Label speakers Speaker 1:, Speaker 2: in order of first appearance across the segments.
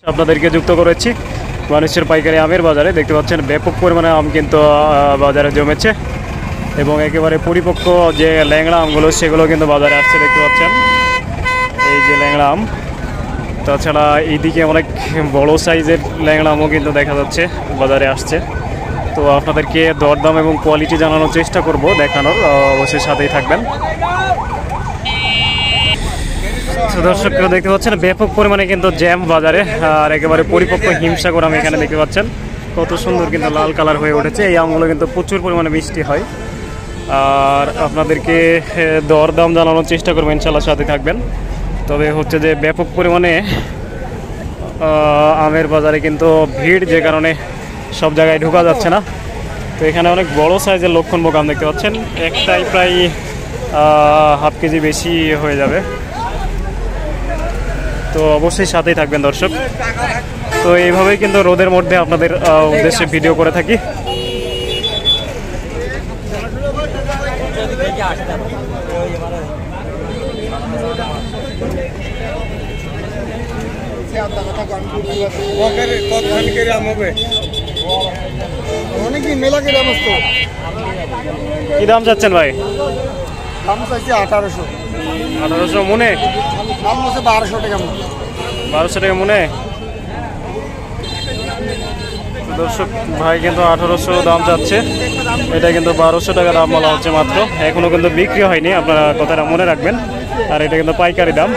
Speaker 1: আপনাদেরকে যুক্ত করেছি বানেশ্বর পাইকারি আমের বাজারে। দেখতে পাচ্ছেন ব্যাপক পরিমাণে আম কিন্তু বাজারে জমেছে এবং একেবারে পরিপক্ক যে ল্যাংড়া আমগুলো সেগুলো কিন্তু বাজারে আসছে। দেখতে পাচ্ছেন এই যে ল্যাংড়া আম, তাছাড়া এইদিকে অনেক বড় সাইজের ল্যাংড়া আমও কিন্তু দেখা যাচ্ছে বাজারে আসছে। তো আপনাদেরকে দরদাম এবং কোয়ালিটি জানানোর চেষ্টা করব, দেখানোর, অবশ্যই সাথেই থাকবেন। দর্শক দেখতে পাচ্ছেন ব্যাপক পরিমাণে কিন্তু জ্যাম বাজারে, আর একেবারে পরিপক্ক হিমসাগর আম এখানে দেখতে পাচ্ছেন কত সুন্দর কিন্তু লাল কালার হয়ে উঠেছে। এই আমগুলো কিন্তু প্রচুর পরিমাণে মিষ্টি হয়, আর আপনাদেরকে দরদাম জানানোর চেষ্টা করবেন, ইনশাআল্লাহ সাথে থাকবেন। তবে হচ্ছে যে ব্যাপক পরিমাণে আমের বাজারে কিন্তু ভিড়, যে কারণে সব জায়গায় ঢোকা যাচ্ছে না। তো এখানে অনেক বড় সাইজের লক্ষণভোগ আম দেখতে পাচ্ছেন, একটাই প্রায় হাফ কেজি বেশি হয়ে যাবে। তো অবশ্যই সাথেই থাকবেন দর্শক। তো এইভাবেই কিন্তু রোদের মধ্যে আপনাদের উদ্দেশ্যে ভিডিও করে থাকি। কি দাম চাচ্ছেন ভাই?
Speaker 2: দাম চাইছি 1800।
Speaker 1: 1800 মনে?
Speaker 2: দাম হচ্ছে 1200 টাকা।
Speaker 1: 1200 টাকা মনে? দর্শক ভাই কিন্তু 1800 দাম যাচ্ছে, এটা কিন্তু 1200 টাকা দাম বলা হচ্ছে মাত্র, এখনো কিন্তু বিক্রি হয়নি, আপনারা কথাটা মনে রাখবেন। আর এটা কিন্তু পাইকারি দাম।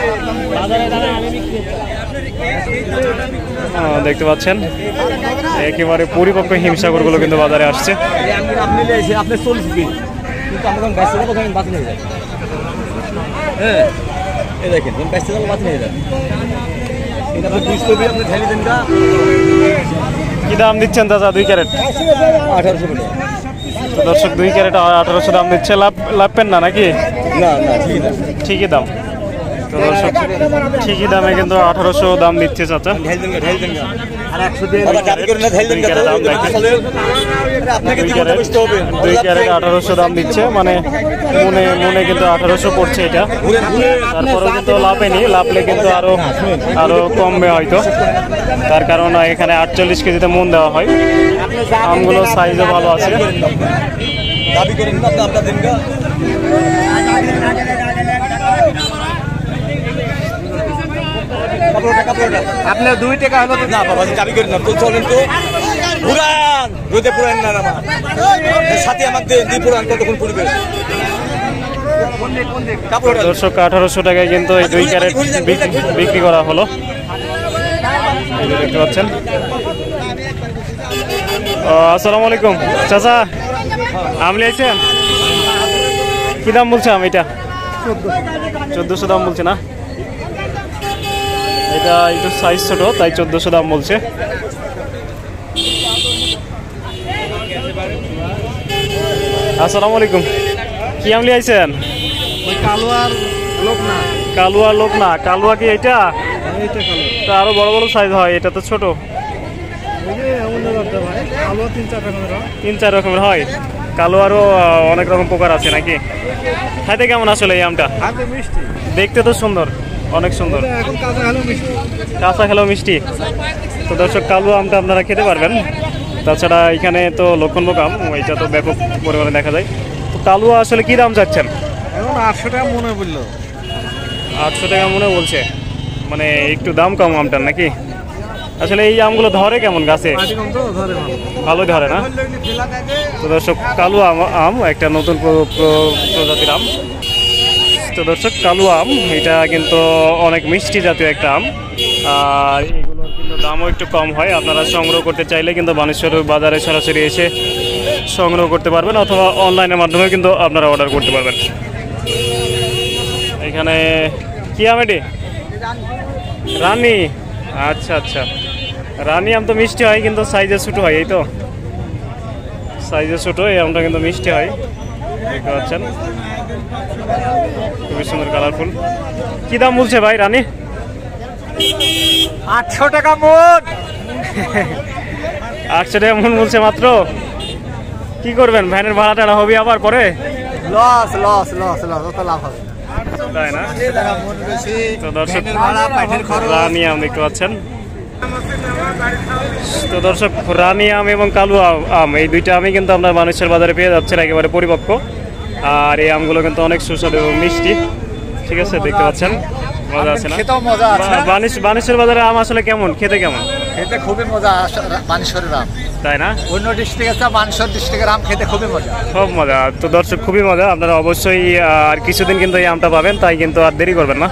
Speaker 1: দেখতে পাচ্ছেন একেবারে পরিপক্ক হিমসাগরগুলো কিন্তু বাজারে আসছে। কি দাম দিচ্ছেন দাদা 2 ক্যারেট?
Speaker 2: 1800 টাকা।
Speaker 1: দর্শক 2 ক্যারেট 1800 দাম দিচ্ছে, লাভ পেন না নাকি?
Speaker 2: না না,
Speaker 1: ঠিকই দাম। তো দর্শক ঠিকই দামে কিন্তু 1800 দাম দিচ্ছে চাচা। 2 ক্যারেট 1800 দাম দিচ্ছে, মানে মনে মনে কিন্তু 1800 পড়ছে এটা। তারপরেও কিন্তু লাভেনি, লাভলে কিন্তু আরো কমবে হয়তো, তার কারণ এখানে 48 কেজিতে মন দেওয়া হয়। আমগুলো সাইজও ভালো আছে।
Speaker 2: আপনি 2 টাকা হলো না বাবা, দাবি করেন না তো, চলেন তো পুরান রোদে পুরান না আমার সাথে আমাকে দি পুরান কতক্ষণ পড়বে।
Speaker 1: দর্শক 1800 টাকায় কিন্তু এই 2 ক্যারেট বিক্রি করা হলো, এই যে দেখতে পাচ্ছেন। আসসালামু আলাইকুম চাচা, আম লিয়েছেন? কি দাম বলছে আম এটা? 1400 দাম বলছে না? এটা একটু সাইজ ছোট তাই 1400 দাম বলছে। আসসালামু আলাইকুম, কি আম লিয়েছেন?
Speaker 2: কালুয়ার লোক না।
Speaker 1: কালুয়া লোক না? কালুয়া কি এটা? তা আরো বড় বড় সাইজ হয়, এটা তো ছোট। 3-4 রকমের হয়। কালুয়ারও অনেক রকম প্রকার আছে নাকি? খাইতে কেমন আসলে এই আমটা? দেখতে তো সুন্দর, অনেক সুন্দর, কাঁচা খেলেও মিষ্টি। তো দর্শক কালুয়া আমটা আপনারা খেতে পারবেন। তাছাড়া এখানে তো লক্ষণভোগ আম, এটা তো ব্যাপক পরিমাণে দেখা যায়। তো কালুয়া আসলে কি দাম চাচ্ছেন?
Speaker 2: 800 টাকা মনে বললো।
Speaker 1: 800 টাকা মনে বলছে, মানে একটু দাম কম আমটার নাকি? আসলে এই আমগুলো ধরে কেমন গাছে? ভালো ধরে না? তো দর্শক কালুয়া আম একটা নতুন প্রজাতির আম। তো দর্শক কালুয়া আম এটা কিন্তু অনেক মিষ্টি জাতীয় একটা আম, আর এগুলোর কিন্তু দামও একটু কম হয়। আপনারা সংগ্রহ করতে চাইলে কিন্তু বানেশ্বর বাজারে সরাসরি এসে সংগ্রহ করতে পারবেন, অথবা অনলাইনের মাধ্যমে কিন্তু আপনারা অর্ডার করতে পারবেন। এখানে কি আম এটি? রানী। আচ্ছা আচ্ছা, রানী আম তো মিষ্টি হয় কিন্তু সাইজে ছোটো হয়, এই তো সাইজে ছোটো, এই আমটা কিন্তু মিষ্টি হয়, দেখতে পাচ্ছেন খুবই সুন্দর কালারফুল। কি দাম বলছে ভাই রানী?
Speaker 2: 800 টাকা মন।
Speaker 1: 800 টাকা মন বলছে মাত্র। কি করবেন, ভ্যানের ভাড়া টাড়া হবে আবার পরে?
Speaker 2: লস লস লস লস, অত লাভ হবে
Speaker 1: তাই না? তো দর্শক রানী আম দেখতে পাচ্ছেন, তো দর্শক, রানী আম এবং কালো আম এই দুইটা আমই কিন্তু আপনার মানুষের বাজারে পেয়ে যাচ্ছেন একেবারে পরিপক্ক। আর এই আমগুলো কিন্তু অনেক সুস্বাদু এবং মিষ্টি। ঠিক আছে, দেখতে পাচ্ছেন, মজা আছে না?
Speaker 2: খেতেও মজা আছে।
Speaker 1: বানেশ্বর বাজারে আম আসলে কেমন, খেতে কেমন?
Speaker 2: খেতে খুবই মজা মানেশ্বরের আম,
Speaker 1: তাই না?
Speaker 2: অন্য ডিস্ট্রিক্ট আছে, মানেশ্বর ডিস্ট্রিক্টের আম খেতে খুবই মজা,
Speaker 1: খুব মজা। তো দর্শক, খুবই মজা। আপনারা অবশ্যই আর কিছুদিন কিন্তু এই আমটা পাবেন, তাই কিন্তু আর দেরি করবেন না।